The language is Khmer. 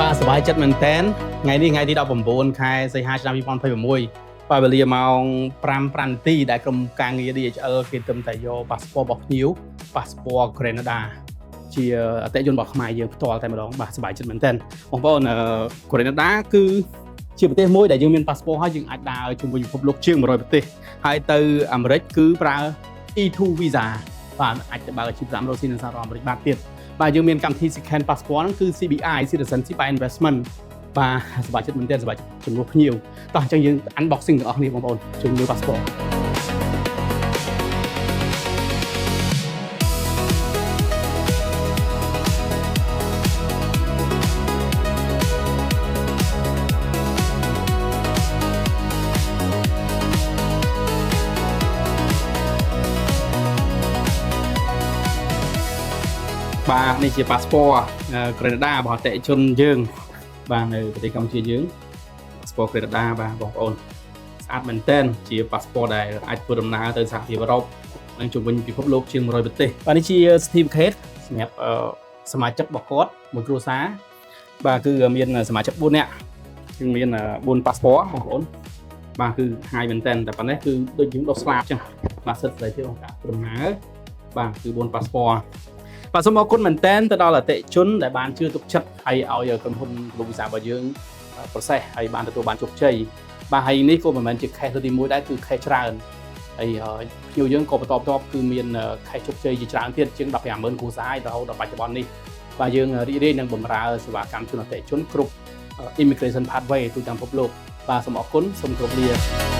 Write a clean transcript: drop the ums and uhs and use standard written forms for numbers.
បាទសប្បាយចិត្តមែនតើថ្ងៃនេះថ្ងៃទី19ខែសីហាឆ្នាំ2026បាទវេលាម៉ោង5:05នាទីដែលក្រុមការងារ DHL គេទើបតែយកប៉ាសពតរបស់ភ្ញៀវប៉ាសពត Canada ជាអតិថិជនរបស់ខ្មែរយើងផ្ទាល់តែម្ដងបាទសប្បាយចិត្តមែនតើបងប្អូនCanada គឺជាប្រទេសមួយដែលយើងមានប៉ាសពតហើយយើងអាចដើរជុំវិញពិភពលោកជាង100ប្រទេសហើយទៅអាមេរិកគឺប្រើ E2 visa បាទអាចទៅបើកអាជីវកម្មរកស៊ីនៅសហរដ្ឋអាមេរិកបានទៀតបាទយើងមានកម្មវិធី Scan Passport ហ្នឹងគឺ CBI Citizenship by Investment បាទសប្បាយចិត្តមែនទែនសប្បាយជំនួសភ្ញៀវតោះអញ្ចឹងយើង unboxing ទាំងអស់គ្នាបងប្អូនជួយមើល Passport បាទនេះជា Passport Canada របស់អតិថិជនយើងបាទនៅប្រទេសកម្ពុជាយើង Passport Canada បាទបងប្អូនស្អាតមែនទែនជា Passport ដែលអាចធ្វើដំណើរទៅសហភាពអឺរ៉ុបនិងជុំវិញពិភពលោកជាង100ប្រទេសបាទនេះជា certificate សម្រាប់សមាជិករបស់គាត់មួយគ្រួសារបាទគឺមានសមាជិក4នាក់គឺមាន4 Passport បងប្អូនបាទគឺហាយមែនទែនតែប៉ុណ្ណេះគឺដូចយើងដុសស្លាបអញ្ចឹងបាទសិទ្ធិសេរីភាពក្នុងការធ្វើដំណើរបាទគឺ4 Passportបាទសូមអរគុណមែនទែនទៅដល់អតិថិជនដែលបានជឿទុកចិត្តហើយឲ្យក្រុមហ៊ុនលោកវិសារបស់យើង process ហើយបានទទួលបានជោគជ័យបាទហើយនេះក៏មិនមែនជា case ទី1ដែរគឺ case ច្រើនហើយភ្ញៀវយើងក៏បន្តគឺមាន case ជោគជ័យជាច្រើនទៀតជាង 150,000 គ្រួសាររហូតដល់បច្ចុប្បន្ននេះបាទយើងរីករាយនឹងបម្រើសេវាកម្មជូនអតិថិជនគ្រប់ immigration pathway ទូទាំងពិភពលោកបាទសូមអរគុណសូមគោរពលា